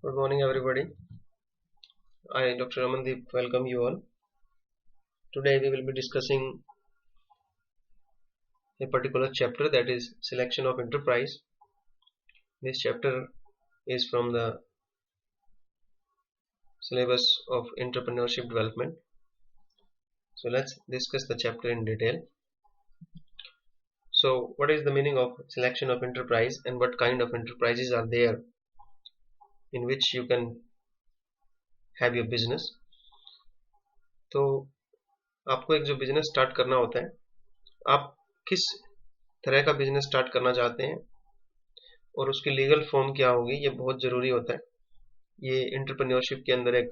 Good morning, everybody. I, Dr. Amandeep, welcome you all. Today we will be discussing a particular chapter, that is selection of enterprise. This chapter is from the syllabus of entrepreneurship development. So let's discuss the chapter in detail. So what is the meaning of selection of enterprise and what kind of enterprises are there in which you can have your business? तो आपको एक जो business start करना होता है, आप किस तरह का बिजनेस स्टार्ट करना चाहते हैं और उसकी लीगल फॉर्म क्या होगी, ये बहुत ज़रूरी होता है। ये एंटरप्रेन्योरशिप के अंदर एक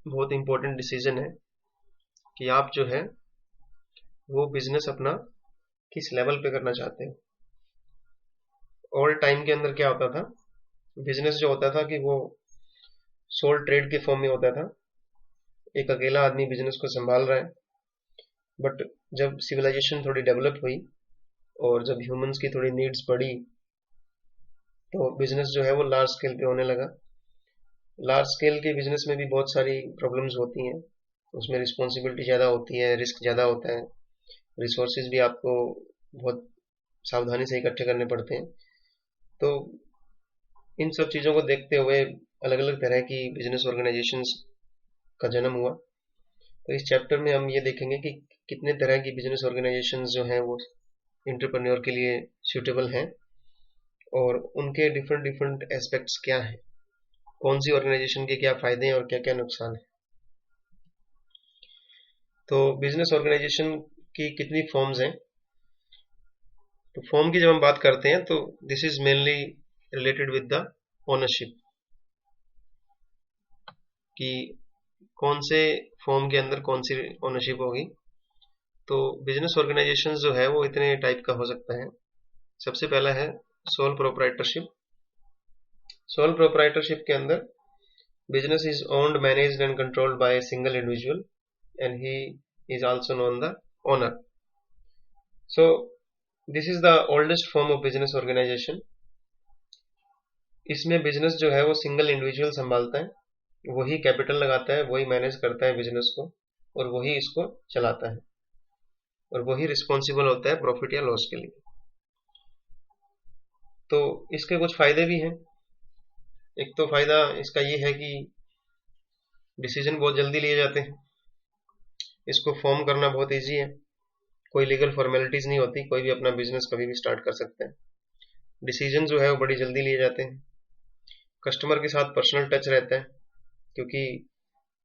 बहुत इंपॉर्टेंट डिसीजन है कि आप जो है वो बिजनेस अपना किस लेवल पे करना चाहते हैं। ऑल टाइम के अंदर क्या होता था, बिजनेस जो होता था कि वो सोल ट्रेड के फॉर्म में होता था, एक अकेला आदमी बिजनेस को संभाल रहा है। बट जब सिविलाइजेशन थोड़ी डेवलप हुई और जब ह्यूमंस की थोड़ी नीड्स बढ़ी तो बिजनेस जो है वो लार्ज स्केल पे होने लगा। लार्ज स्केल के बिजनेस में भी बहुत सारी प्रॉब्लम्स होती हैं, उसमें रिस्पॉन्सिबिलिटी ज़्यादा होती है, रिस्क ज़्यादा होता है, रिसोर्सेज भी आपको बहुत सावधानी से इकट्ठे करने पड़ते हैं। तो इन सब चीज़ों को देखते हुए अलग अलग तरह की बिजनेस ऑर्गेनाइजेशंस का जन्म हुआ। तो इस चैप्टर में हम ये देखेंगे कि कितने तरह की बिजनेस ऑर्गेनाइजेशंस जो हैं वो एंटरप्रेन्योर के लिए सूटेबल हैं और उनके डिफरेंट डिफरेंट एस्पेक्ट्स क्या हैं, कौन सी ऑर्गेनाइजेशन के क्या फ़ायदे हैं और क्या क्या नुकसान है। तो बिजनेस ऑर्गेनाइजेशन की कितनी फॉर्म्स हैं, तो फॉर्म की जब हम बात करते हैं तो this is mainly related with the ownership, कि कौन से फॉर्म के अंदर कौन सी ओनरशिप होगी। तो बिजनेस ऑर्गेनाइजेशन जो है वो इतने टाइप का हो सकता है। सबसे पहला है सोल प्रोप्राइटरशिप। सोल प्रोप्राइटरशिप के अंदर business is owned, managed and controlled by a single individual and he is also known the owner. So this is the oldest form of business organization. इसमें बिजनेस जो है वो single individual संभालता है, वही capital लगाता है, वही मैनेज करता है बिजनेस को और वही इसको चलाता है और वही रिस्पॉन्सिबल होता है प्रॉफिट या लॉस के लिए। तो इसके कुछ फायदे भी हैं। एक तो फायदा इसका ये है कि डिसीजन बहुत जल्दी लिए जाते हैं, इसको फॉर्म करना बहुत इजी है, कोई लीगल फॉर्मेलिटीज नहीं होती, कोई भी अपना बिजनेस कभी भी स्टार्ट कर सकता है। डिसीजन जो है वो बड़ी जल्दी लिए जाते हैं। कस्टमर के साथ पर्सनल टच रहता है, क्योंकि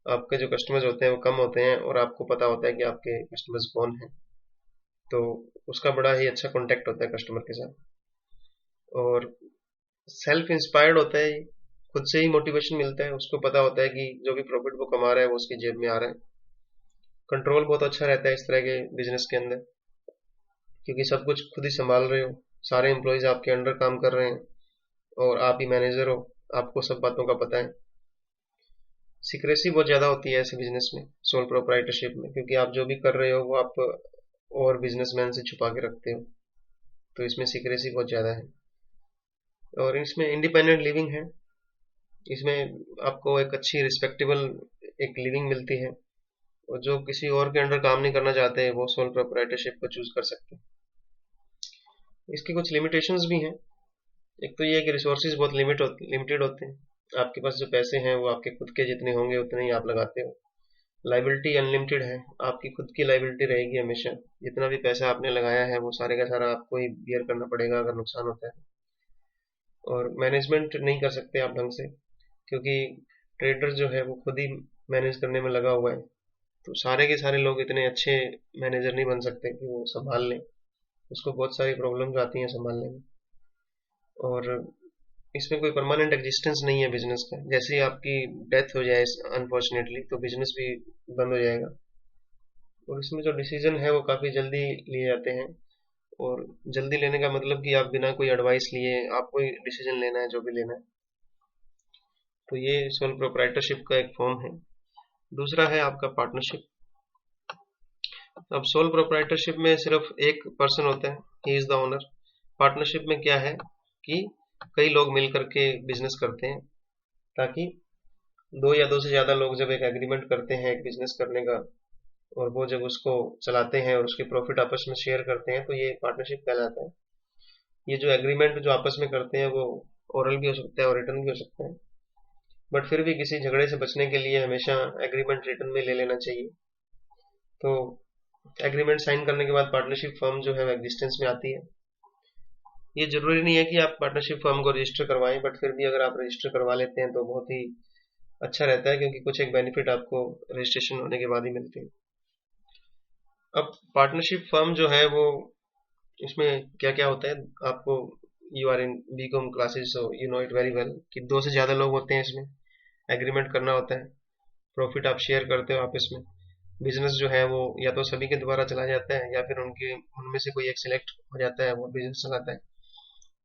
आपके जो कस्टमर्स होते हैं वो कम होते हैं और आपको पता होता है कि आपके कस्टमर्स कौन हैं, तो उसका बड़ा ही अच्छा कांटेक्ट होता है कस्टमर के साथ। और सेल्फ इंस्पायर्ड होता है, खुद से ही मोटिवेशन मिलता है, उसको पता होता है कि जो भी प्रॉफिट वो कमा रहा है वो उसकी जेब में आ रहा है। कंट्रोल बहुत अच्छा रहता है इस तरह के बिजनेस के अंदर, क्योंकि सब कुछ खुद ही संभाल रहे हो, सारे एम्प्लॉयज आपके अंडर काम कर रहे हैं और आप ही मैनेजर हो, आपको सब बातों का पता है। सीक्रेसी बहुत ज़्यादा होती है ऐसे बिजनेस में, सोल प्रोप्राइटरशिप में, क्योंकि आप जो भी कर रहे हो वो आप और बिजनेसमैन से छुपा के रखते हो, तो इसमें सीक्रेसी बहुत ज़्यादा है। और इसमें इंडिपेंडेंट लिविंग है, इसमें आपको एक अच्छी रिस्पेक्टेबल एक लिविंग मिलती है और जो किसी और के अंडर काम नहीं करना चाहते वो सोल प्रोप्राइटरशिप को चूज कर सकते हैं। इसके कुछ लिमिटेशंस भी हैं। एक तो ये है कि रिसोर्सेज बहुत लिमिटेड होते हैं, आपके पास जो पैसे हैं वो आपके खुद के जितने होंगे उतने ही आप लगाते हो। लाइबिलिटी अनलिमिटेड है, आपकी खुद की लाइबिलिटी रहेगी हमेशा, जितना भी पैसा आपने लगाया है वो सारे का सारा आपको ही बियर करना पड़ेगा अगर नुकसान होता है। और मैनेजमेंट नहीं कर सकते आप ढंग से, क्योंकि ट्रेडर जो है वो खुद ही मैनेज करने में लगा हुआ है, तो सारे के सारे लोग इतने अच्छे मैनेजर नहीं बन सकते कि वो संभाल लें, उसको बहुत सारी प्रॉब्लम्स आती हैं संभालने में। और इसमें कोई परमानेंट एग्जिस्टेंस नहीं है बिजनेस का, जैसे ही आपकी डेथ हो जाए अनफॉर्चुनेटली तो बिजनेस भी बंद हो जाएगा। और इसमें जो डिसीजन है वो काफ़ी जल्दी लिए जाते हैं, और जल्दी लेने का मतलब कि आप बिना कोई एडवाइस लिए आपको ही डिसीजन लेना है जो भी लेना है। तो ये सोल प्रोप्राइटरशिप का एक फॉर्म है। दूसरा है आपका पार्टनरशिप। अब सोल प्रोप्राइटरशिप में सिर्फ एक पर्सन होता है, he is the owner. Partnership में क्या है कि कई लोग मिल करके बिजनेस करते हैं ताकि दो या दो से ज़्यादा लोग जब एक एग्रीमेंट करते हैं एक बिजनेस करने का, और वो जब उसको चलाते हैं और उसके प्रॉफिट आपस में शेयर करते हैं, तो ये पार्टनरशिप कहलाता है। ये जो एग्रीमेंट जो आपस में करते हैं वो ओरल भी हो सकता है और रिटर्न भी हो सकता है, बट फिर भी किसी झगड़े से बचने के लिए हमेशा एग्रीमेंट रिटर्न में ले लेना चाहिए। तो एग्रीमेंट साइन करने के बाद पार्टनरशिप फर्म जो है वो एग्जिस्टेंस में आती है। ये जरूरी नहीं है कि आप पार्टनरशिप फर्म को रजिस्टर करवाएं, बट फिर भी अगर आप रजिस्टर करवा लेते हैं तो बहुत ही अच्छा रहता है, क्योंकि कुछ एक बेनिफिट आपको रजिस्ट्रेशन होने के बाद ही मिलते हैं। अब पार्टनरशिप फर्म जो है वो, इसमें क्या क्या होता है आपको, you are in BCom classes so you know it very well कि दो से ज़्यादा लोग होते हैं, इसमें एग्रीमेंट करना होता है, प्रॉफिट आप शेयर करते हो आपस में। बिजनेस जो है वो या तो सभी के द्वारा चला जाता है या फिर उनके उनमें से कोई एक सिलेक्ट हो जाता है, वो बिजनेस चलाता है।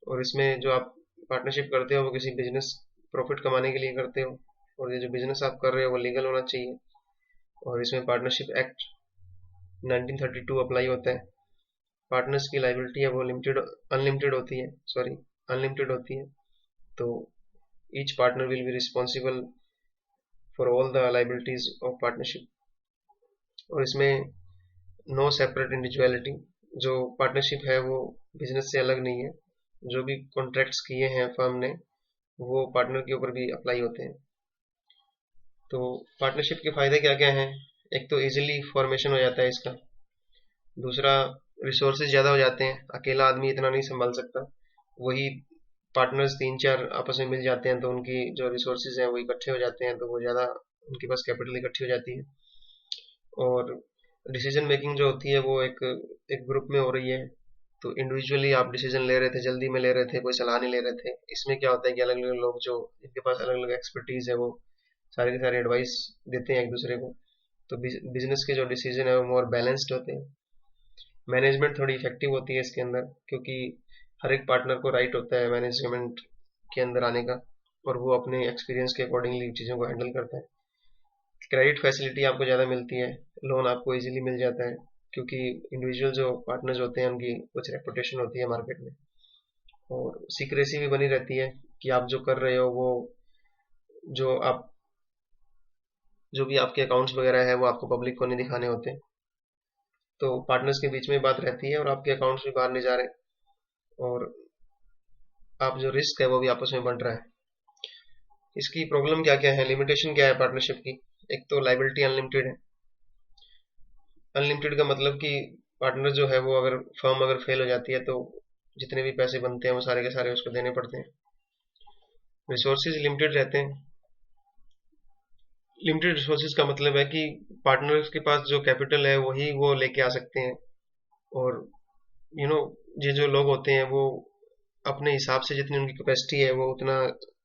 और इसमें जो आप पार्टनरशिप करते हो वो किसी बिजनेस प्रॉफिट कमाने के लिए करते हो, और ये जो बिजनेस आप कर रहे हो वो लीगल होना चाहिए। और इसमें पार्टनरशिप एक्ट 1932 अप्लाई होता है। पार्टनर्स की लाइबिलिटी है वो लिमिटेड अनलिमिटेड होती है, सॉरी अनलिमिटेड होती है। तो each partner will be responsible for all the liabilities of partnership. और इसमें नो सेपरेट इंडिविजुअलिटी, जो पार्टनरशिप है वो बिजनेस से अलग नहीं है। जो भी कॉन्ट्रैक्ट्स किए हैं फर्म ने वो पार्टनर के ऊपर भी अप्लाई होते हैं। तो पार्टनरशिप के फायदे क्या क्या हैं? एक तो इजीली फॉर्मेशन हो जाता है इसका। दूसरा, रिसोर्सेज ज़्यादा हो जाते हैं, अकेला आदमी इतना नहीं संभाल सकता। वही पार्टनर्स तीन चार आपस में मिल जाते हैं तो उनकी जो रिसोर्सेज हैं वो इकट्ठे हो जाते हैं, तो वो ज़्यादा उनके पास कैपिटल इकट्ठी हो जाती है। और डिसीजन मेकिंग जो होती है वो एक एक ग्रुप में हो रही है, तो इंडिविजुअली आप डिसीजन ले रहे थे, जल्दी में ले रहे थे, कोई सलाह नहीं ले रहे थे। इसमें क्या होता है कि अलग अलग लोग जो इनके पास अलग अलग एक्सपर्टीज है वो सारे के सारे एडवाइस देते हैं एक दूसरे को। तो बिजनेस के जो डिसीजन है वो मोर बैलेंस्ड होते हैं। मैनेजमेंट थोड़ी इफेक्टिव होती है इसके अंदर, क्योंकि हर एक पार्टनर को राइट होता है मैनेजमेंट के अंदर आने का, और वो अपने एक्सपीरियंस के अकॉर्डिंगली चीज़ों को हैंडल करता है। क्रेडिट फैसिलिटी आपको ज़्यादा मिलती है, लोन आपको इजीली मिल जाता है, क्योंकि इंडिविजुअल जो पार्टनर्स होते हैं उनकी कुछ रेपुटेशन होती है मार्केट में। और सीक्रेसी भी बनी रहती है कि आप जो कर रहे हो वो, जो आप जो भी आपके अकाउंट्स वगैरह है वो आपको पब्लिक को नहीं दिखाने होते। तो पार्टनर्स के बीच में बात रहती है और आपके अकाउंट्स भी बाहर नहीं जा रहे, और आप जो रिस्क है वो भी आपस में बढ़ रहा है। इसकी प्रॉब्लम क्या क्या है, लिमिटेशन क्या है पार्टनरशिप की? एक तो लाइबिलिटी अनलिमिटेड है। अनलिमिटेड का मतलब कि पार्टनर जो है वो, अगर फर्म अगर फेल हो जाती है तो जितने भी पैसे बनते हैं वो सारे के सारे उसको देने पड़ते हैं। रिसोर्सेज लिमिटेड रहते हैं। लिमिटेड रिसोर्सेज का मतलब है कि पार्टनर्स के पास जो कैपिटल है वही वो लेके आ सकते हैं, और यू नो ये जो लोग होते हैं वो अपने हिसाब से जितनी उनकी कैपेसिटी है वो उतना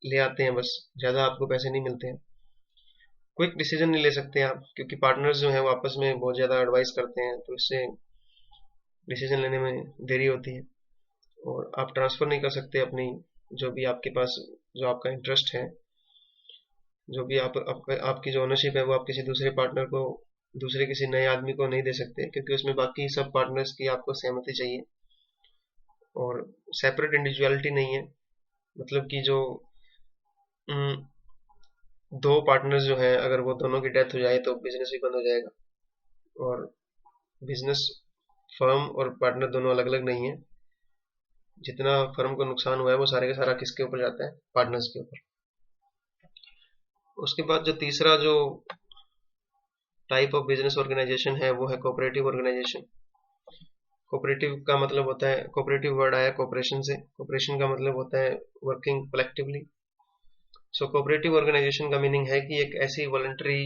ले आते हैं, बस ज़्यादा आपको पैसे नहीं मिलते हैं। क्विक डिसीजन नहीं ले सकते आप, क्योंकि पार्टनर्स जो हैं वो आपस में बहुत ज़्यादा एडवाइस करते हैं, तो इससे डिसीजन लेने में देरी होती है। और आप ट्रांसफ़र नहीं कर सकते अपनी जो भी आपके पास जो आपका इंटरेस्ट है, जो भी आपकी जो ओनरशिप है वो आप किसी दूसरे पार्टनर को, दूसरे किसी नए आदमी को नहीं दे सकते, क्योंकि उसमें बाकी सब पार्टनर्स की आपको सहमति चाहिए। और सेपरेट इंडिविजुअलिटी नहीं है, मतलब कि जो दो पार्टनर्स जो हैं अगर वो दोनों की डेथ हो जाए तो बिजनेस भी बंद हो जाएगा। और बिजनेस, फर्म और पार्टनर दोनों अलग अलग नहीं है। जितना फर्म को नुकसान हुआ है वो सारे का सारा किसके ऊपर जाता है? पार्टनर्स के ऊपर। उसके बाद जो तीसरा जो टाइप ऑफ बिजनेस ऑर्गेनाइजेशन है वो है कोऑपरेटिव ऑर्गेनाइजेशन। कोऑपरेटिव का मतलब होता है, कोऑपरेटिव वर्ड आया कोऑपरेशन से, कोऑपरेशन का मतलब होता है working collectively. So cooperative organization का मीनिंग है कि एक ऐसी वॉलंटरी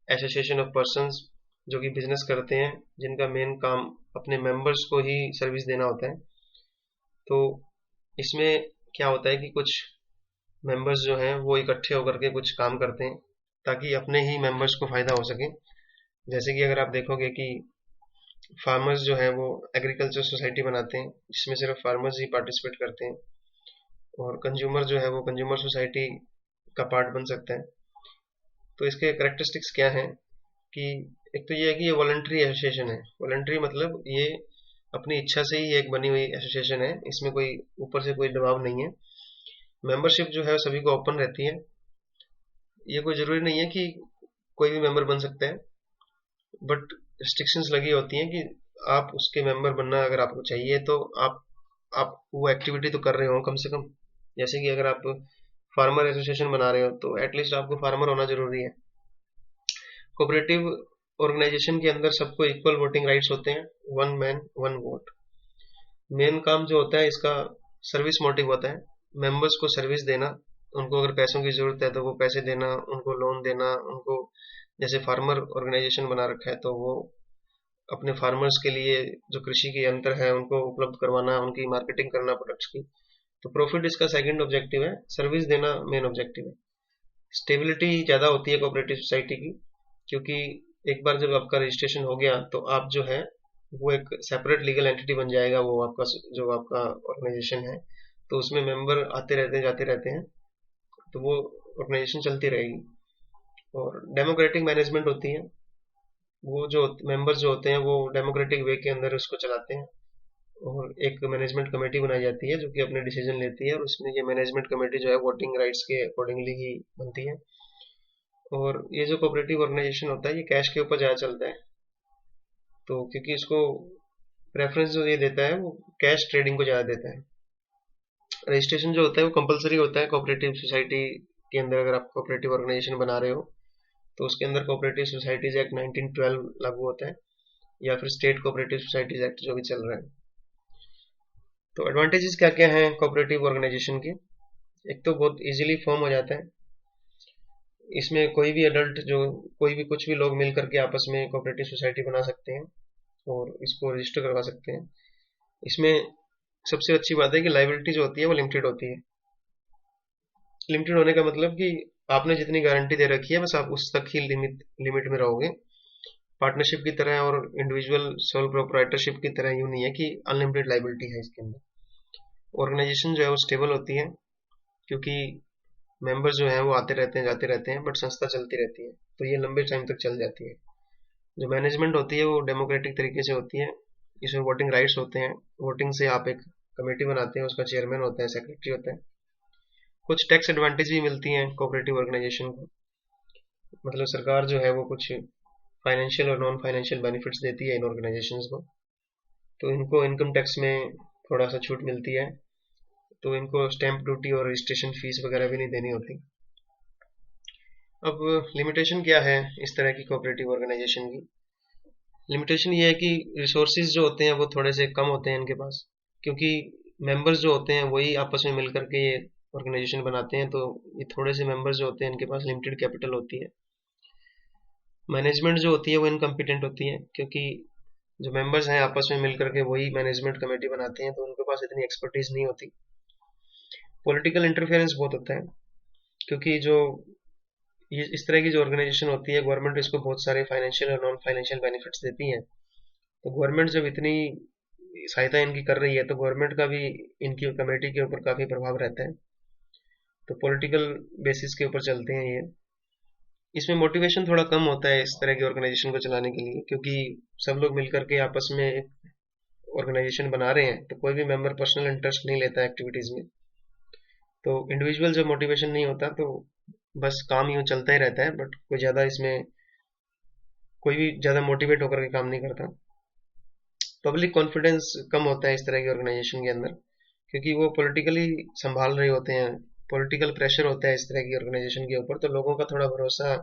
एसोसिएशन ऑफ पर्संस जो कि बिजनेस करते हैं, जिनका मेन काम अपने मेंबर्स को ही सर्विस देना होता है। तो इसमें क्या होता है कि कुछ मेंबर्स जो हैं वो इकट्ठे होकर के कुछ काम करते हैं ताकि अपने ही मेंबर्स को फ़ायदा हो सके। जैसे कि अगर आप देखोगे कि फार्मर्स जो हैं वो एग्रीकल्चर सोसाइटी बनाते हैं जिसमें सिर्फ फार्मर्स ही पार्टिसिपेट करते हैं, और कंज्यूमर जो है वो कंज्यूमर सोसाइटी का पार्ट बन सकता है। तो इसके करेक्टरिस्टिक्स क्या हैं कि एक तो ये है कि ये वॉलंटरी एसोसिएशन है। वॉलंटरी मतलब ये अपनी इच्छा से ही एक बनी हुई एसोसिएशन है, इसमें कोई ऊपर से कोई दबाव नहीं है। मेंबरशिप जो है सभी को ओपन रहती है, ये कोई ज़रूरी नहीं है कि कोई भी मेंबर बन सकता है, बट रिस्ट्रिक्शंस लगी होती हैं कि आप उसके मेंबर बनना अगर आपको चाहिए तो आप वो एक्टिविटी तो कर रहे हो कम से कम। जैसे कि अगर आप फार्मर एसोसिएशन बना रहे हो तो एटलीस्ट आपको फार्मर होना जरूरी है। कोऑपरेटिव ऑर्गेनाइजेशन के अंदर सबको इक्वल वोटिंग राइट्स होते हैं, one man one vote. Main काम जो होता है इसका सर्विस मोटिव होता है, मेंबर्स को सर्विस देना, उनको अगर पैसों की जरूरत है तो वो पैसे देना, उनको लोन देना, उनको जैसे फार्मर ऑर्गेनाइजेशन बना रखा है तो वो अपने फार्मर्स के लिए जो कृषि के यंत्र है उनको उपलब्ध करवाना, उनकी मार्केटिंग करना प्रोडक्ट्स की। तो प्रॉफिट इसका सेकंड ऑब्जेक्टिव है, सर्विस देना मेन ऑब्जेक्टिव है। स्टेबिलिटी ज़्यादा होती है कोऑपरेटिव सोसाइटी की, क्योंकि एक बार जब आपका रजिस्ट्रेशन हो गया तो आप जो है वो एक सेपरेट लीगल एंटिटी बन जाएगा, वो आपका जो आपका ऑर्गेनाइजेशन है। तो उसमें मेंबर आते रहते हैं जाते रहते हैं, तो वो ऑर्गेनाइजेशन चलती रहेगी। और डेमोक्रेटिक मैनेजमेंट होती है, वो जो मेंबर्स जो होते हैं वो डेमोक्रेटिक वे के अंदर उसको चलाते हैं। और एक मैनेजमेंट कमेटी बनाई जाती है जो कि अपने डिसीजन लेती है, और उसमें ये मैनेजमेंट कमेटी जो है वोटिंग राइट्स के अकॉर्डिंगली ही बनती है। और ये जो कोऑपरेटिव ऑर्गेनाइजेशन होता है ये कैश के ऊपर ज़्यादा चलता है, तो क्योंकि इसको प्रेफरेंस जो ये देता है वो कैश ट्रेडिंग को ज़्यादा देता है। रजिस्ट्रेशन जो होता है वो कंपलसरी होता है कोऑपरेटिव सोसाइटी के अंदर। अगर आप कोऑपरेटिव ऑर्गेनाइजेशन बना रहे हो तो उसके अंदर कोऑपरेटिव सोसाइटीज एक्ट 1912 लागू होता है, या फिर स्टेट कोऑपरेटिव सोसाइटीज एक्ट जो भी चल रहा है। तो एडवांटेजेस क्या क्या हैं कोऑपरेटिव ऑर्गेनाइजेशन के? एक तो बहुत इजीली फॉर्म हो जाता है, इसमें कोई भी एडल्ट जो कोई भी कुछ भी लोग मिल करके आपस में कोऑपरेटिव सोसाइटी बना सकते हैं और इसको रजिस्टर करवा सकते हैं। इसमें सबसे अच्छी बात है कि लाइबिलिटी जो होती है वो लिमिटेड होती है। लिमिटेड होने का मतलब कि आपने जितनी गारंटी दे रखी है बस आप उस तक ही लिमिट में रहोगे। पार्टनरशिप की तरह और इंडिविजुअल सोल प्रोप्राइटरशिप की तरह यूं नहीं है कि अनलिमिटेड लाइबिलिटी है इसके अंदर। ऑर्गेनाइजेशन जो है वो स्टेबल होती है, क्योंकि मेंबर्स जो हैं वो आते रहते हैं जाते रहते हैं, बट संस्था चलती रहती है तो ये लंबे टाइम तक चल जाती है। जो मैनेजमेंट होती है वो डेमोक्रेटिक तरीके से होती है, इसमें वोटिंग राइट्स होते हैं। वोटिंग से आप एक कमेटी बनाते हैं, उसका चेयरमैन होता है, सेक्रेटरी होता है। कुछ टैक्स एडवांटेज भी मिलती हैं कोऑपरेटिव ऑर्गेनाइजेशन को, मतलब सरकार जो है वो कुछ फाइनेंशियल और नॉन फाइनेंशियल बेनिफिट्स देती है इन ऑर्गेनाइजेशंस को। तो इनको इनकम टैक्स में थोड़ा सा छूट मिलती है, तो इनको स्टैंप ड्यूटी और रजिस्ट्रेशन फीस वगैरह भी नहीं देनी होती। अब लिमिटेशन क्या है इस तरह की कोऑपरेटिव ऑर्गेनाइजेशन की? लिमिटेशन ये है कि रिसोर्सेज जो होते हैं वो थोड़े से कम होते हैं इनके पास, क्योंकि मेंबर्स जो होते हैं वही आपस में मिलकर के ये ऑर्गेनाइजेशन बनाते हैं, तो ये थोड़े से मेंबर्स जो होते हैं इनके पास लिमिटेड कैपिटल होती है। मैनेजमेंट जो होती है वो इनकम्पिटेंट होती है, क्योंकि जो मेंबर्स हैं आपस में मिलकर के वही मैनेजमेंट कमेटी बनाते हैं, तो उनके पास इतनी एक्सपर्टीज नहीं होती। पॉलिटिकल इंटरफेरेंस बहुत होता है, क्योंकि जो ये इस तरह की जो ऑर्गेनाइजेशन होती है गवर्नमेंट इसको बहुत सारे फाइनेंशियल और नॉन फाइनेंशियल बेनिफिट्स देती है। तो गवर्नमेंट जब इतनी सहायता इनकी कर रही है तो गवर्नमेंट का भी इनकी कमेटी के ऊपर काफ़ी प्रभाव रहता है, तो पॉलिटिकल बेसिस के ऊपर चलते हैं ये। इसमें मोटिवेशन थोड़ा कम होता है इस तरह की ऑर्गेनाइजेशन को चलाने के लिए, क्योंकि सब लोग मिलकर के आपस में ऑर्गेनाइजेशन बना रहे हैं, तो कोई भी मेंबर पर्सनल इंटरेस्ट नहीं लेता एक्टिविटीज में। तो इंडिविजुअल जब मोटिवेशन नहीं होता तो बस काम यूं चलता ही रहता है, बट कोई ज़्यादा इसमें कोई भी ज़्यादा मोटिवेट होकर के काम नहीं करता। पब्लिक कॉन्फिडेंस कम होता है इस तरह की ऑर्गेनाइजेशन के अंदर, क्योंकि वो पॉलिटिकली संभाल रहे होते हैं, पॉलिटिकल प्रेशर होता है इस तरह की ऑर्गेनाइजेशन के ऊपर, तो लोगों का थोड़ा भरोसा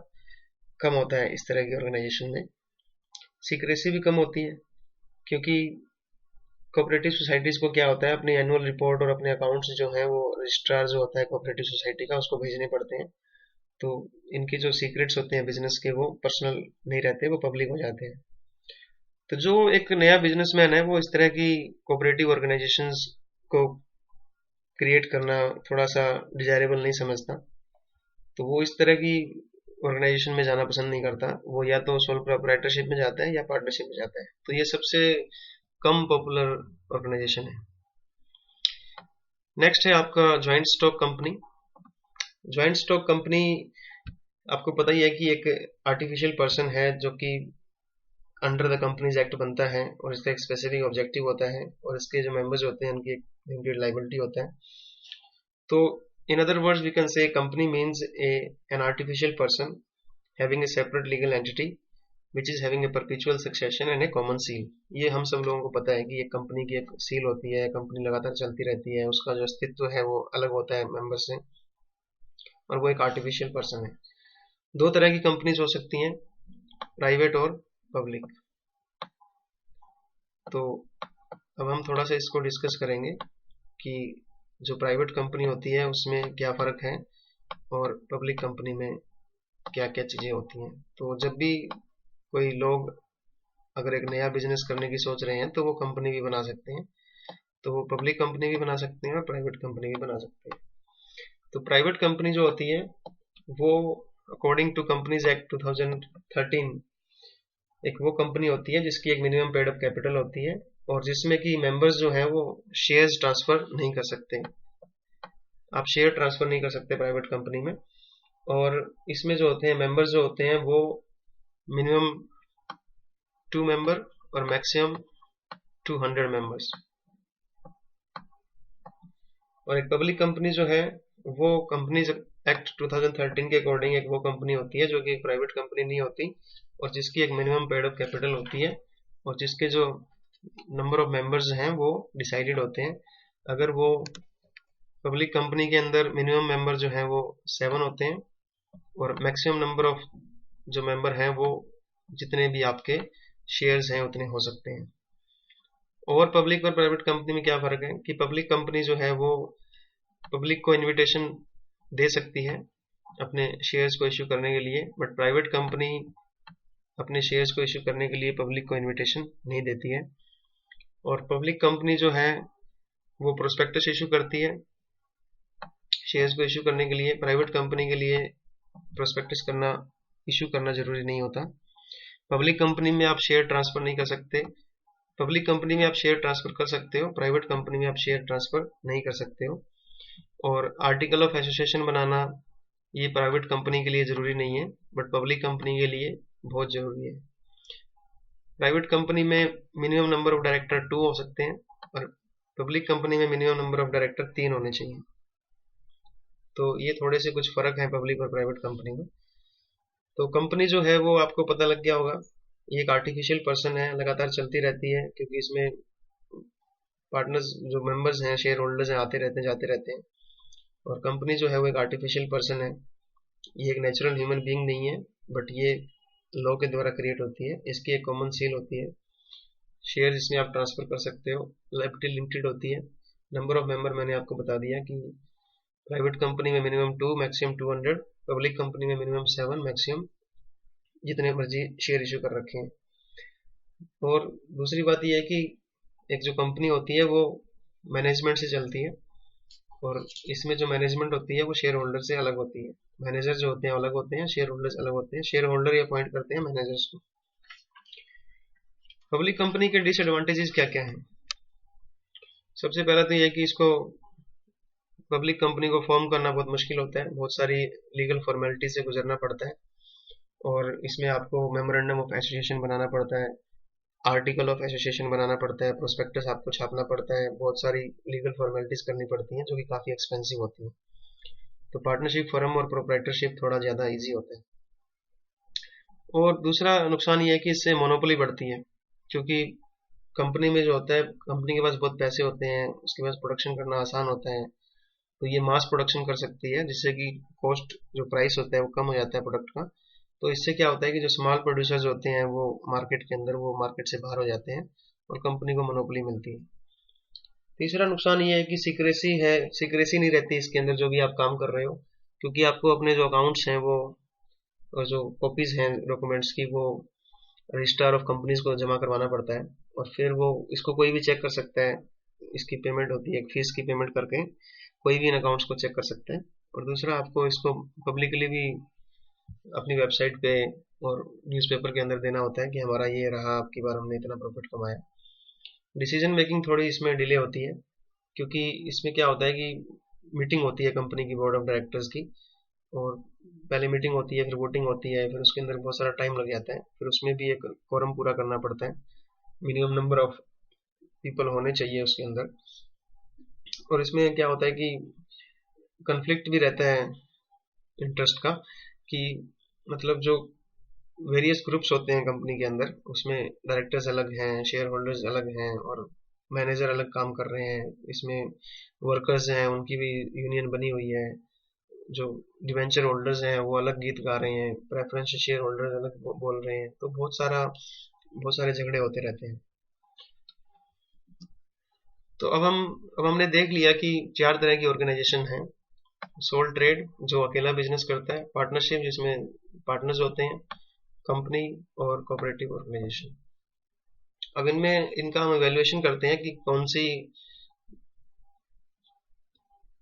कम होता है इस तरह की ऑर्गेनाइजेशन में। सीक्रेसी भी कम होती है, क्योंकि कोऑपरेटिव सोसाइटीज को क्या होता है अपनी एनुअल रिपोर्ट और अपने अकाउंट्स जो हैं वो रजिस्ट्रार जो होता है कोऑपरेटिव सोसाइटी का उसको भेजने पड़ते हैं। तो इनके जो सीक्रेट्स होते हैं बिजनेस के वो पर्सनल नहीं रहते, वो पब्लिक हो जाते हैं। तो जो एक नया बिजनेसमैन है वो इस तरह की कोऑपरेटिव ऑर्गेनाइजेशंस को क्रिएट करना थोड़ा सा डिजायरेबल नहीं समझता, तो वो इस तरह की ऑर्गेनाइजेशन में जाना पसंद नहीं करता। वो या तो सोल प्रोप्राइटरशिप में जाता है या पार्टनरशिप में जाता है। तो ये सबसे कम पॉपुलर ऑर्गेनाइजेशन है। नेक्स्ट है आपका joint stock company. Joint stock company आपको पता ही है कि एक आर्टिफिशियल पर्सन है जो कि अंडर द कंपनीज एक्ट बनता है, और इसका एक स्पेसिफिक ऑब्जेक्टिव होता है, और इसके जो मेंबर्स होते हैं उनकी एक लिमिटेड लाइबिलिटी होता है। तो In other words, we can say company means an artificial person having a separate legal entity which is having a perpetual succession and a common seal. ये हम सब लोगों को पता है कि एक कंपनी की एक सील होती है, कंपनी लगातार चलती रहती है, उसका जो अस्तित्व है वो अलग होता है मेंबर से, और वो एक आर्टिफिशियल पर्सन है। दो तरह की कंपनीज हो सकती हैं, प्राइवेट और पब्लिक। तो अब हम थोड़ा सा इसको डिस्कस करेंगे कि जो प्राइवेट कंपनी होती है उसमें क्या फ़र्क है और पब्लिक कंपनी में क्या क्या चीज़ें होती हैं। तो जब भी कोई लोग अगर एक नया बिजनेस करने की सोच रहे हैं तो वो कंपनी भी बना सकते हैं, तो वो पब्लिक कंपनी भी बना सकते हैं और प्राइवेट कंपनी भी बना सकते हैं। तो प्राइवेट कंपनी जो होती है वो अकॉर्डिंग टू कंपनीज एक्ट 2013 एक वो कंपनी होती है जिसकी एक मिनिमम पेड अप कैपिटल होती है और जिसमें कि मेंबर्स जो हैं वो शेयर्स ट्रांसफर नहीं कर सकते। आप शेयर ट्रांसफर नहीं कर सकते प्राइवेट कंपनी में। और इसमें जो होते हैं मेंबर्स जो होते हैं वो मिनिमम 2 मेंबर और मैक्सिमम 200 मेंबर्स। और एक पब्लिक कंपनी जो है वो कंपनीज एक्ट 2013 के अकॉर्डिंग एक वो कंपनी होती है जो कि एक प्राइवेट कंपनी नहीं होती और जिसकी एक मिनिमम पेड अप कैपिटल होती है और जिसके जो नंबर ऑफ मेंबर्स हैं वो डिसाइडेड होते हैं। अगर वो पब्लिक कंपनी के अंदर मिनिमम मेंबर जो हैं वो 7 होते हैं और मैक्सिमम नंबर ऑफ जो मेंबर हैं वो जितने भी आपके शेयर्स हैं उतने हो सकते हैं। और पब्लिक और प्राइवेट कंपनी में क्या फ़र्क है कि पब्लिक कंपनी जो है वो पब्लिक को इनविटेशन दे सकती है अपने शेयर्स को इश्यू करने के लिए, बट प्राइवेट कंपनी अपने शेयर्स को इश्यू करने के लिए पब्लिक को इनविटेशन नहीं देती है। और पब्लिक कंपनी जो है वो प्रोस्पेक्टस इश्यू करती है शेयर्स को इश्यू करने के लिए। प्राइवेट कंपनी के लिए प्रोस्पेक्टस करना इश्यू करना जरूरी नहीं होता। पब्लिक कंपनी में आप शेयर ट्रांसफर नहीं कर सकते, पब्लिक कंपनी में आप शेयर ट्रांसफर कर सकते हो, प्राइवेट कंपनी में आप शेयर ट्रांसफर नहीं कर सकते हो। और आर्टिकल ऑफ एसोसिएशन बनाना ये प्राइवेट कंपनी के लिए ज़रूरी नहीं है बट पब्लिक कंपनी के लिए बहुत ज़रूरी है। प्राइवेट कंपनी में मिनिमम नंबर ऑफ डायरेक्टर 2 हो सकते हैं और पब्लिक कंपनी में मिनिमम नंबर ऑफ डायरेक्टर 3 होने चाहिए। तो ये थोड़े से कुछ फ़र्क है पब्लिक और प्राइवेट कंपनी में। तो कंपनी जो है वो आपको पता लग गया होगा, ये एक आर्टिफिशियल पर्सन है, लगातार चलती रहती है क्योंकि इसमें पार्टनर्स जो मेंबर्स हैं, शेयर होल्डर्स हैं, आते रहते हैं जाते रहते हैं। और कंपनी जो है वो एक आर्टिफिशियल पर्सन है, ये एक नेचुरल ह्यूमन बीइंग नहीं है बट ये लॉ के द्वारा क्रिएट होती है। इसकी एक कॉमन सील होती है, शेयर जिसमें आप ट्रांसफर कर सकते हो, लायबिलिटी लिमिटेड होती है। नंबर ऑफ मेंबर मैंने आपको बता दिया कि प्राइवेट कंपनी में मिनिमम 2 मैक्सिमम 200, पब्लिक कंपनी में मिनिमम 7 मैक्सिमम जितने मर्जी शेयर इशू कर रखे हैं। और दूसरी बात यह है कि एक जो कंपनी होती है वो मैनेजमेंट से चलती है और इसमें जो मैनेजमेंट होती है वो शेयर होल्डर से अलग होती है। मैनेजर जो होते हैं अलग होते हैं, शेयर होल्डर्स अलग होते हैं। शेयर होल्डर ही अपॉइंट करते हैं मैनेजर्स को। पब्लिक कंपनी के डिसएडवांटेजेस क्या क्या हैं? सबसे पहला तो यह कि इसको पब्लिक कंपनी को फॉर्म करना बहुत मुश्किल होता है, बहुत सारी लीगल फॉर्मेलिटी से गुजरना पड़ता है और इसमें आपको मेमोरेंडम ऑफ एसोसिएशन बनाना पड़ता है, आर्टिकल ऑफ एसोसिएशन बनाना पड़ता है, प्रोस्पेक्टस आपको छापना पड़ता है, बहुत सारी लीगल फॉर्मेलिटीज करनी पड़ती हैं जो कि काफ़ी एक्सपेंसिव होती हैं। तो पार्टनरशिप फर्म और प्रोप्राइटरशिप थोड़ा ज़्यादा इजी होता है। और दूसरा नुकसान ये है कि इससे मोनोपोली बढ़ती है क्योंकि कंपनी में जो होता है, कंपनी के पास बहुत पैसे होते हैं, उसके पास प्रोडक्शन करना आसान होता है, तो ये मास प्रोडक्शन कर सकती है जिससे कि कॉस्ट जो प्राइस होता है वो कम हो जाता है प्रोडक्ट का। तो इससे क्या होता है कि जो स्मॉल प्रोड्यूसर्स होते हैं वो मार्केट के अंदर वो मार्केट से बाहर हो जाते हैं और कंपनी को मोनोपोली मिलती है। तीसरा नुकसान ये है कि सिक्रेसी नहीं रहती इसके अंदर जो भी आप काम कर रहे हो, क्योंकि आपको अपने जो अकाउंट्स हैं वो और जो कॉपीज हैं डॉक्यूमेंट्स की वो रजिस्ट्रार ऑफ कंपनीज को जमा करवाना पड़ता है और फिर वो इसको कोई भी चेक कर सकता है। इसकी पेमेंट होती है, एक फीस की पेमेंट करके कोई भी इन अकाउंट्स को चेक कर सकता है। और दूसरा आपको इसको पब्लिकली भी अपनी वेबसाइट पे और न्यूज़पेपर के अंदर देना होता है कि हमारा ये रहा, आपकी बार हमने इतना प्रॉफिट कमाया। डिसीजन मेकिंग थोड़ी इसमें डिले होती है क्योंकि इसमें क्या होता है कि मीटिंग होती है कंपनी की बोर्ड ऑफ डायरेक्टर्स की और पहले मीटिंग होती है, फिर वोटिंग होती है, फिर उसके अंदर बहुत सारा टाइम लग जाता है, फिर उसमें भी एक कोरम पूरा करना पड़ता है, मिनिमम नंबर ऑफ पीपल होने चाहिए उसके अंदर। और इसमें क्या होता है कि कन्फ्लिक्ट भी रहता है इंटरेस्ट का, कि मतलब जो वेरियस ग्रुप्स होते हैं कंपनी के अंदर, उसमें डायरेक्टर्स अलग हैं, शेयर होल्डर्स अलग हैं, और मैनेजर अलग काम कर रहे हैं, इसमें वर्कर्स हैं, उनकी भी यूनियन बनी हुई है, जो डिवेंचर होल्डर्स हैं वो अलग गीत गा रहे हैं, प्रेफरेंस शेयर होल्डर्स अलग बोल रहे हैं, तो बहुत सारे झगड़े होते रहते हैं। तो अब हमने देख लिया कि 4 तरह की ऑर्गेनाइजेशन है। सोल ट्रेड जो अकेला बिजनेस करता है, पार्टनरशिप जिसमें पार्टनर्स होते हैं, कंपनी, और कोऑपरेटिव ऑर्गेनाइजेशन। अब इनमें इनका हम इवैल्यूएशन करते हैं कि कौन सी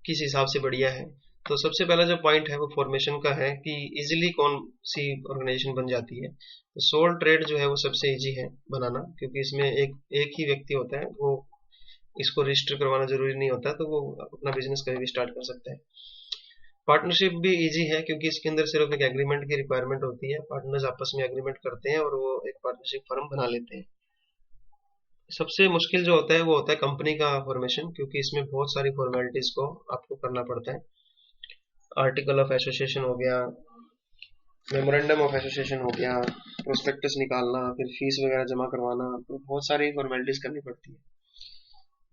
किस हिसाब से बढ़िया है। तो सबसे पहला जो पॉइंट है वो फॉर्मेशन का है कि इजीली कौन सी ऑर्गेनाइजेशन बन जाती है। तो सोल ट्रेड जो है वो सबसे इजी है बनाना, क्योंकि इसमें एक ही व्यक्ति होता है, वो इसको रजिस्टर करवाना जरूरी नहीं होता, तो वो अपना बिजनेस कभी भी स्टार्ट कर सकता है। पार्टनरशिप भी इजी है, क्योंकि इसके अंदर सिर्फ एक एग्रीमेंट की रिक्वायरमेंट होती है, पार्टनर्स आपस में एग्रीमेंट करते हैं और वो एक पार्टनरशिप फर्म बना लेते हैं। सबसे मुश्किल जो होता है वो होता है कंपनी का फॉर्मेशन, क्योंकि इसमें बहुत सारी फॉर्मेलिटीज को आपको करना पड़ता है। आर्टिकल ऑफ एसोसिएशन हो गया, मेमोरेंडम ऑफ एसोसिएशन हो गया, प्रोस्पेक्टस निकालना, फिर फीस वगैरह जमा करवाना, तो बहुत सारी फॉर्मेलिटीज करनी पड़ती है।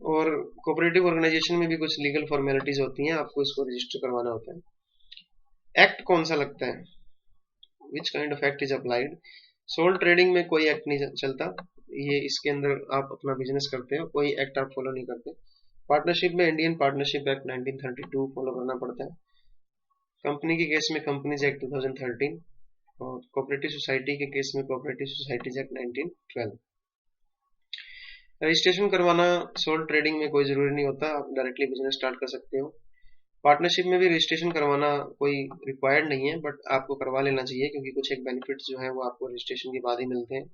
और कोऑपरेटिव ऑर्गेनाइजेशन में भी कुछ लीगल फॉर्मेलिटीज होती हैं, आपको इसको रजिस्टर करवाना होता है। एक्ट कौन सा लगता है, which kind of act is applied. Sole trading में कोई एक्ट नहीं चलता, ये इसके अंदर आप अपना बिजनेस करते हो, कोई एक्ट आप फॉलो नहीं करते। पार्टनरशिप में इंडियन पार्टनरशिप एक्ट 1932 फॉलो करना पड़ता है। कंपनी के केस में कंपनीज एक्ट 2013, और कोऑपरेटिव सोसाइटी के केस में कोऑपरेटिव सोसाइटीज एक्ट 1912। रजिस्ट्रेशन करवाना सोल ट्रेडिंग में कोई जरूरी नहीं होता, आप डायरेक्टली बिजनेस स्टार्ट कर सकते हो। पार्टनरशिप में भी रजिस्ट्रेशन करवाना कोई रिक्वायर्ड नहीं है, बट आपको करवा लेना चाहिए, क्योंकि कुछ एक बेनिफिट्स जो है वो आपको रजिस्ट्रेशन के बाद ही मिलते हैं।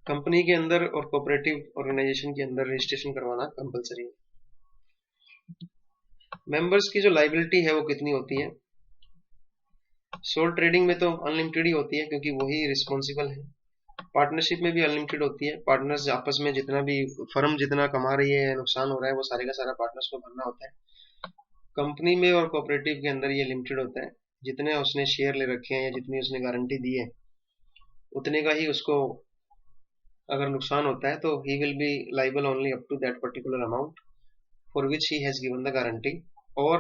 कंपनी के अंदर और कोऑपरेटिव ऑर्गेनाइजेशन के अंदर रजिस्ट्रेशन करवाना कंपलसरी है। मेंबर्स की जो लाइबिलिटी है वो कितनी होती है। सोल ट्रेडिंग में तो अनलिमिटेड ही होती है, क्योंकि वही रिस्पॉन्सिबल है। पार्टनरशिप में भी अनलिमिटेड होती है, पार्टनर्स आपस में जितना भी फर्म जितना कमा रही है, नुकसान हो रहा है, वो सारे का सारा पार्टनर्स को भरना होता है। कंपनी में और कोऑपरेटिव के अंदर ये लिमिटेड होता है, जितने उसने शेयर ले रखे हैं या जितनी उसने गारंटी दी है उतने का ही उसको अगर नुकसान होता है तो ही will be liable only up to that particular amount for which he has given the guarantee, और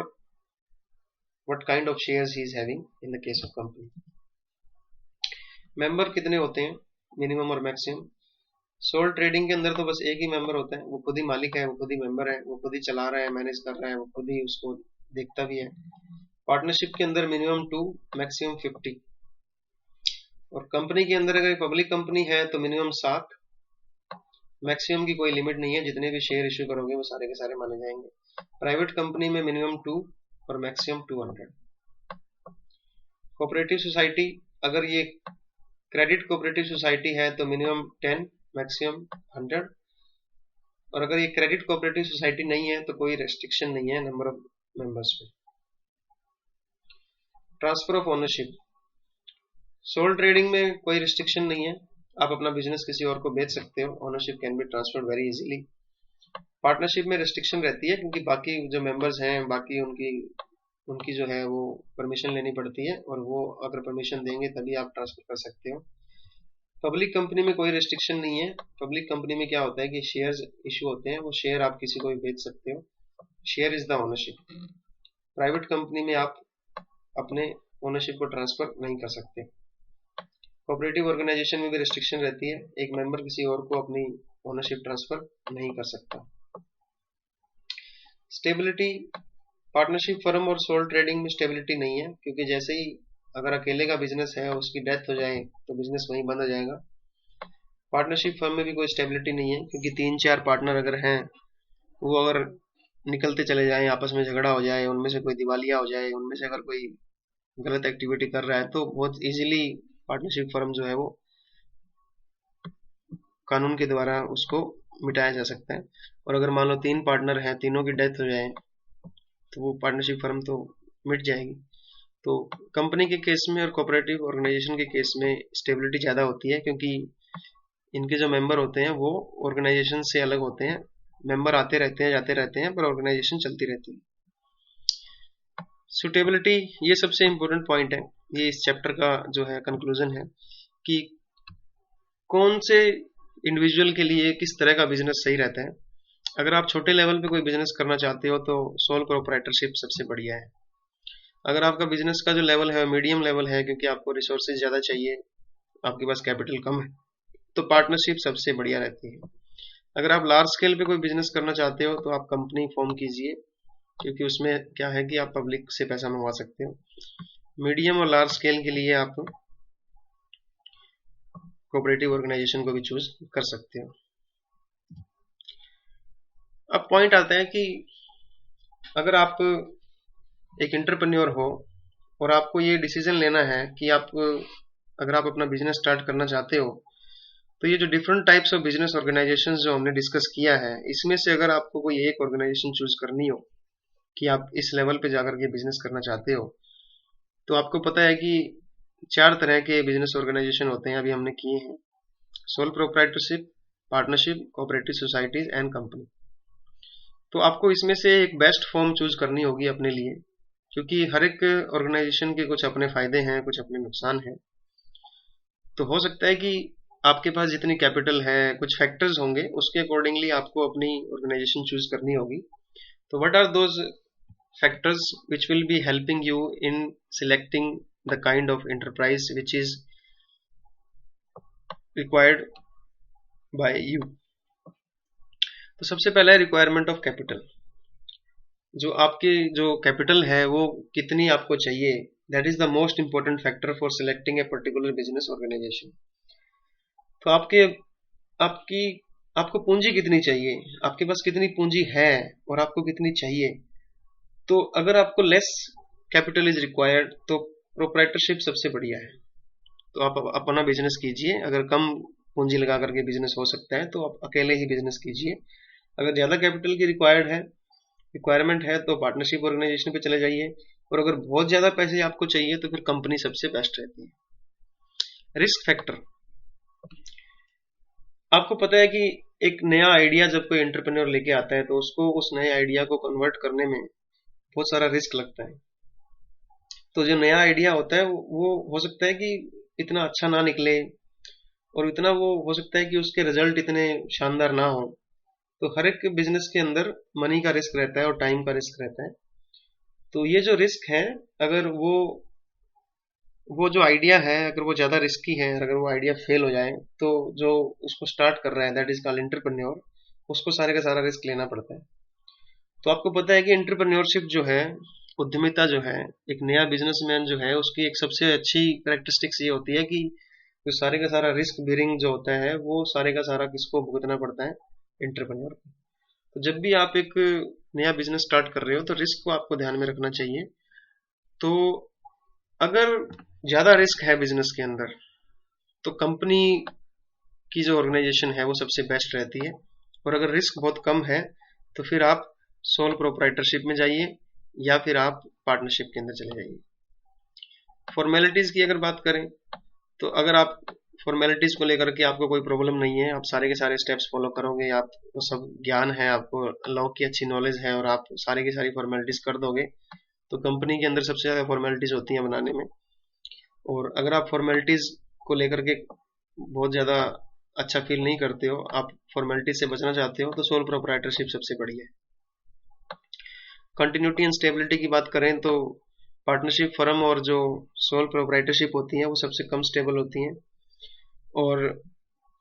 what kind of shares he is having in the case of company. Member कितने होते हैं, मिनिमम और मैक्सिमम। सोल ट्रेडिंग के अंदर तो बस एक ही मेंबर होता है, वो खुद ही मालिक है, वो खुद ही मेंबर है, वो खुद ही चला रहा है, मैनेज कर रहा है, वो खुद ही उसको देखता भी है। पार्टनरशिप के अंदर मिनिमम 2, मैक्सिमम 50, और कंपनी के अंदर अगर पब्लिक कंपनी है तो मिनिमम 7, मैक्सिमम की कोई लिमिट नहीं है, जितने भी शेयर इश्यू करोगे वो सारे के सारे माने जाएंगे। प्राइवेट कंपनी में मिनिमम 2 और मैक्सिमम 200। कोऑपरेटिव सोसाइटी, अगर ये क्रेडिट कोऑपरेटिव सोसाइटी है तो मिनिमम 10, मैक्सिमम 100, और अगर ये क्रेडिट कोऑपरेटिव सोसाइटी नहीं है तो कोई रेस्ट्रिक्शन नहीं है नंबर ऑफ मेंबर्स पे। Transfer of ownership, sole trading में कोई रिस्ट्रिक्शन नहीं है, आप अपना बिजनेस किसी और को बेच सकते हो, ownership can be transferred very easily. Partnership में रिस्ट्रिक्शन रहती है, क्योंकि बाकी जो मेंबर्स हैं बाकी उनकी जो है वो परमिशन लेनी पड़ती है, और वो अगर परमिशन देंगे तभी आप ट्रांसफर कर सकते हो। पब्लिक कंपनी में कोई रिस्ट्रिक्शन नहीं है। पब्लिक कंपनी में क्या होता है कि शेयर्स इशू होते हैं, वो शेयर आप किसी को भी बेच सकते हो, share is the ownership. Private company में आप अपने ओनरशिप को ट्रांसफर नहीं कर सकते। कोऑपरेटिव ऑर्गेनाइजेशन में भी रिस्ट्रिक्शन रहती है, एक मेंबर किसी और को अपनी ओनरशिप ट्रांसफर नहीं कर सकता। स्टेबिलिटी, पार्टनरशिप फर्म और सोल ट्रेडिंग में स्टेबिलिटी नहीं है, क्योंकि जैसे ही अगर अकेले का बिजनेस है उसकी डेथ हो जाए तो बिजनेस वहीं बंद हो जाएगा। पार्टनरशिप फर्म में भी कोई स्टेबिलिटी नहीं है, क्योंकि 3-4 पार्टनर अगर हैं, वो अगर निकलते चले जाएं, आपस में झगड़ा हो जाए, उनमें से कोई दिवालिया हो जाए, उनमें से अगर कोई गलत एक्टिविटी कर रहा है, तो बहुत इजीली पार्टनरशिप फर्म जो है वो कानून के द्वारा उसको मिटाया जा सकता है। और अगर मान लो 3 पार्टनर हैं, तीनों की डेथ हो जाए तो वो पार्टनरशिप फर्म तो मिट जाएगी। तो कंपनी के केस में और कोऑपरेटिव ऑर्गेनाइजेशन के केस में स्टेबिलिटी ज़्यादा होती है, क्योंकि इनके जो मेंबर होते हैं वो ऑर्गेनाइजेशन से अलग होते हैं। मेंबर आते रहते हैं, जाते रहते हैं, पर ऑर्गेनाइजेशन चलती रहती है। सुटेबिलिटी ये सबसे इम्पोर्टेंट पॉइंट है, ये इस चैप्टर का जो है कंक्लूजन है कि कौन से इंडिविजुअल के लिए किस तरह का बिजनेस सही रहता है। अगर आप छोटे लेवल पे कोई बिजनेस करना चाहते हो तो सोल प्रोप्राइटरशिप सबसे बढ़िया है। अगर आपका बिजनेस का जो लेवल है मीडियम लेवल है, क्योंकि आपको रिसोर्सेज ज़्यादा चाहिए, आपके पास कैपिटल कम है, तो पार्टनरशिप सबसे बढ़िया रहती है। अगर आप लार्ज स्केल पे कोई बिजनेस करना चाहते हो तो आप कंपनी फॉर्म कीजिए, क्योंकि उसमें क्या है कि आप पब्लिक से पैसा मंगवा सकते हो। मीडियम और लार्ज स्केल के लिए आप कोऑपरेटिव ऑर्गेनाइजेशन को भी चूज कर सकते हो। अब पॉइंट आता है कि अगर आप एक एंटरप्रेन्योर हो और आपको ये डिसीजन लेना है कि अगर आप अपना बिजनेस स्टार्ट करना चाहते हो, तो ये जो different types of business organisations जो हमने डिस्कस किया है, इसमें से अगर आपको कोई एक ऑर्गेनाइजेशन चूज करनी हो कि आप इस लेवल पे जाकर के बिजनेस करना चाहते हो, तो आपको पता है कि 4 तरह के बिजनेस ऑर्गेनाइजेशन होते हैं, अभी हमने किए हैं: sole proprietorship, partnership, cooperative societies and company. तो आपको इसमें से एक बेस्ट फॉर्म चूज करनी होगी अपने लिए, क्योंकि हर एक ऑर्गेनाइजेशन के कुछ अपने फायदे हैं, कुछ अपने नुकसान हैं। तो हो सकता है कि आपके पास जितनी कैपिटल है, कुछ फैक्टर्स होंगे, उसके अकॉर्डिंगली आपको अपनी ऑर्गेनाइजेशन चूज करनी होगी। तो what are those factors which will be helping you in selecting the kind of enterprise which is required by you? तो सबसे पहला है रिक्वायरमेंट ऑफ कैपिटल। जो आपकी जो कैपिटल है वो कितनी आपको चाहिए, that is the most important factor for selecting a particular business organization. तो आपकी आपको पूंजी कितनी चाहिए, आपके पास कितनी पूंजी है और आपको कितनी चाहिए। तो अगर आपको लेस कैपिटल इज रिक्वायर्ड तो प्रोप्राइटरशिप सबसे बढ़िया है। तो आप अपना बिजनेस कीजिए। अगर कम पूंजी लगा करके बिजनेस हो सकता है तो आप अकेले ही बिजनेस कीजिए। अगर ज़्यादा कैपिटल की रिक्वायरमेंट है तो पार्टनरशिप ऑर्गेनाइजेशन पे चले जाइए, और अगर बहुत ज़्यादा पैसे आपको चाहिए तो फिर कंपनी सबसे बेस्ट रहती है। रिस्क फैक्टर, आपको पता है कि एक नया आइडिया जब कोई एंटरप्रेन्योर लेके आता है तो उसको उस नए आइडिया को कन्वर्ट करने में बहुत सारा रिस्क लगता है। तो जो नया आइडिया होता है वो हो सकता है कि इतना अच्छा ना निकले, और इतना वो हो सकता है कि उसके रिजल्ट इतने शानदार ना हो। तो हर एक बिजनेस के अंदर मनी का रिस्क रहता है और टाइम का रिस्क रहता है। तो ये जो रिस्क है, अगर वो जो आइडिया है अगर वो ज़्यादा रिस्की है, अगर वो आइडिया फेल हो जाए, तो जो उसको स्टार्ट कर रहा है, दैट इज कॉल्ड एंटरप्रेन्योर, उसको सारे का सारा रिस्क लेना पड़ता है। तो आपको पता है कि एंटरप्रेन्योरशिप जो है, उद्यमिता जो है, एक नया बिजनेसमैन जो है, उसकी एक सबसे अच्छी कैरेक्टरिस्टिक्स ये होती है कि जो सारे का सारा रिस्क बेयरिंग जो होता है वो सारे का सारा किसको भुगतना पड़ता है, एंटरप्रेन्योर को। तो जब भी आप एक नया बिजनेस स्टार्ट कर रहे हो तो रिस्क को आपको ध्यान में रखना चाहिए। तो अगर ज़्यादा रिस्क है बिजनेस के अंदर तो कंपनी की जो ऑर्गेनाइजेशन है वो सबसे बेस्ट रहती है, और अगर रिस्क बहुत कम है तो फिर आप सोल प्रोप्राइटरशिप में जाइए या फिर आप पार्टनरशिप के अंदर चले जाइए। फॉर्मेलिटीज़ की अगर बात करें तो अगर आप फॉर्मेलिटीज़ को लेकर के आपको कोई प्रॉब्लम नहीं है, आप सारे के सारे स्टेप्स फॉलो करोगे, आपको सब ज्ञान है, आपको लॉ की अच्छी नॉलेज है और आप सारी की सारी फॉर्मेलिटीज़ कर दोगे, तो कंपनी के अंदर सबसे ज़्यादा फॉर्मेलिटीज़ होती हैं बनाने में। और अगर आप फॉर्मेलिटीज़ को लेकर के बहुत ज़्यादा अच्छा फील नहीं करते हो, आप फॉर्मेलिटीज से बचना चाहते हो, तो सोल प्रोप्राइटरशिप सबसे बढ़िया है। कंटिन्यूटी एंड स्टेबिलिटी की बात करें तो पार्टनरशिप फर्म और जो सोल प्रोप्राइटरशिप होती हैं वो सबसे कम स्टेबल होती हैं, और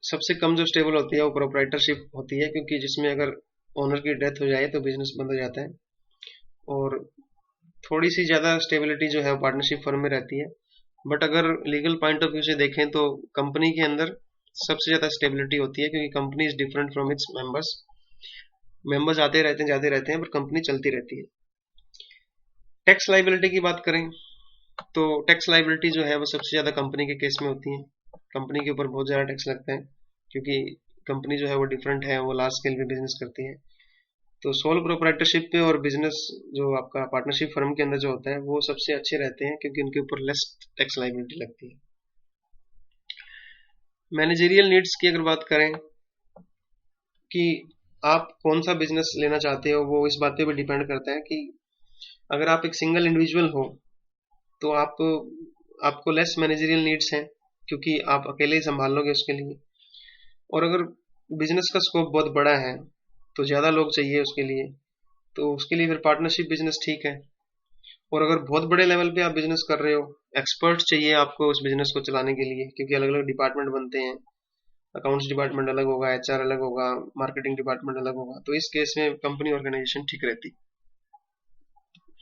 सबसे कम जो स्टेबल होती है वो प्रोप्राइटरशिप होती है, क्योंकि जिसमें अगर ओनर की डेथ हो जाए तो बिजनेस बंद हो जाता है। और थोड़ी सी ज़्यादा स्टेबिलिटी जो है वो पार्टनरशिप फर्म में रहती है। बट अगर लीगल पॉइंट ऑफ व्यू से देखें तो कंपनी के अंदर सबसे ज़्यादा स्टेबिलिटी होती है, क्योंकि company is different from its members आते रहते हैं, जाते रहते हैं, पर कंपनी चलती रहती है। टैक्स लाइबिलिटी की बात करें तो टैक्स लाइबिलिटी जो है वो सबसे ज़्यादा कंपनी के केस में होती है। कंपनी के ऊपर बहुत ज़्यादा टैक्स लगता है, क्योंकि कंपनी जो है वो डिफरेंट है, वो लार्ज स्केल पे बिजनेस करती है। तो सोल प्रोप्राइटरशिप पे और बिजनेस जो आपका पार्टनरशिप फर्म के अंदर जो होता है वो सबसे अच्छे रहते हैं, क्योंकि उनके ऊपर लेस टैक्स लाइबिलिटी लगती है। मैनेजरियल नीड्स की अगर बात करें कि आप कौन सा बिजनेस लेना चाहते हो, वो इस बात पे भी डिपेंड करता है कि अगर आप एक सिंगल इंडिविजुअल हो तो आपको लेस मैनेजरियल नीड्स हैं, क्योंकि आप अकेले ही संभाल लोगे उसके लिए। और अगर बिजनेस का स्कोप बहुत बड़ा है तो ज़्यादा लोग चाहिए उसके लिए, तो उसके लिए फिर पार्टनरशिप बिजनेस ठीक है। और अगर बहुत बड़े लेवल पे आप बिजनेस कर रहे हो, एक्सपर्ट चाहिए आपको उस बिजनेस को चलाने के लिए, क्योंकि अलग अलग डिपार्टमेंट बनते हैं, अकाउंट्स डिपार्टमेंट अलग होगा, एचआर अलग होगा, मार्केटिंग डिपार्टमेंट अलग होगा, तो इस केस में कंपनी ऑर्गेनाइजेशन ठीक रहती।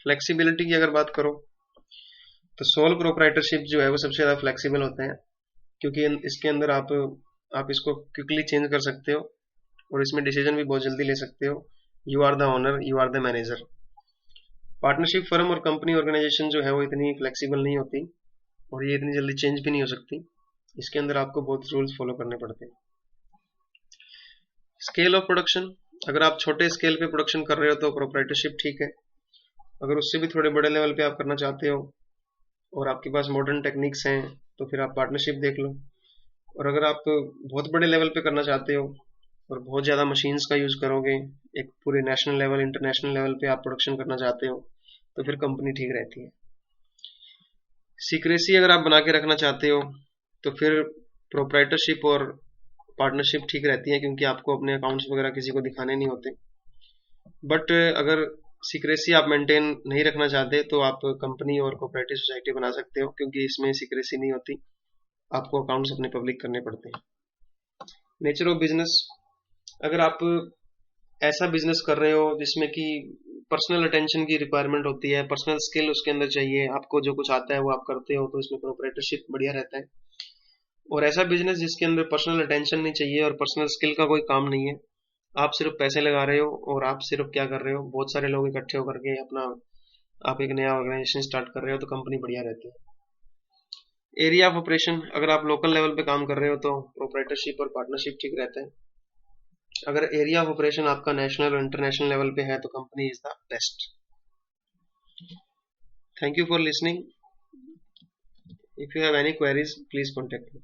फ्लेक्सिबिलिटी की अगर बात करो तो सोल प्रोप्राइटरशिप जो है वो सबसे ज़्यादा फ्लेक्सिबल होते हैं, क्योंकि इसके अंदर आप इसको क्विकली चेंज कर सकते हो और इसमें डिसीजन भी बहुत जल्दी ले सकते हो। You are the owner, you are the manager. Partnership firm और कंपनी ऑर्गेनाइजेशन जो है वो इतनी फ्लेक्सिबल नहीं होती और ये इतनी जल्दी चेंज भी नहीं हो सकती। इसके अंदर आपको बहुत रूल्स फॉलो करने पड़ते हैं। स्केल ऑफ प्रोडक्शन, अगर आप छोटे स्केल पे प्रोडक्शन कर रहे हो तो प्रोप्राइटरशिप ठीक है। अगर उससे भी थोड़े बड़े लेवल पे आप करना चाहते हो और आपके पास मॉडर्न टेक्निक्स हैं तो फिर आप पार्टनरशिप देख लो। और अगर आप बहुत बड़े लेवल पे करना चाहते हो और बहुत ज़्यादा मशीन्स का यूज़ करोगे, एक पूरे नेशनल लेवल इंटरनेशनल लेवल पे आप प्रोडक्शन करना चाहते हो, तो फिर कंपनी ठीक रहती है। सीक्रेसी अगर आप बना के रखना चाहते हो तो फिर प्रोप्राइटरशिप और पार्टनरशिप ठीक रहती है, क्योंकि आपको अपने अकाउंट्स वगैरह किसी को दिखाने नहीं होते। बट अगर सीक्रेसी आप मेंटेन नहीं रखना चाहते तो आप कंपनी और कोऑपरेटिव सोसाइटी बना सकते हो, क्योंकि इसमें सीक्रेसी नहीं होती, आपको अकाउंट्स अपने पब्लिक करने पड़ते हैं। नेचर ऑफ बिजनेस, अगर आप ऐसा बिजनेस कर रहे हो जिसमें कि पर्सनल अटेंशन की रिक्वायरमेंट होती है, पर्सनल स्किल उसके अंदर चाहिए, आपको जो कुछ आता है वो आप करते हो, तो इसमें प्रोप्राइटरशिप बढ़िया रहता है। और ऐसा बिजनेस जिसके अंदर पर्सनल अटेंशन नहीं चाहिए और पर्सनल स्किल का कोई काम नहीं है, आप सिर्फ पैसे लगा रहे हो और आप सिर्फ क्या कर रहे हो, बहुत सारे लोग इकट्ठे होकर के आप एक नया ऑर्गेनाइजेशन स्टार्ट कर रहे हो, तो कंपनी बढ़िया रहती है। एरिया ऑफ ऑपरेशन, अगर आप लोकल लेवल पे काम कर रहे हो तो प्रोप्राइटरशिप और पार्टनरशिप ठीक रहता है। अगर एरिया ऑफ ऑपरेशन आपका नेशनल और इंटरनेशनल लेवल पे है तो company is the best. Thank you for listening. If you have any queries please contact me.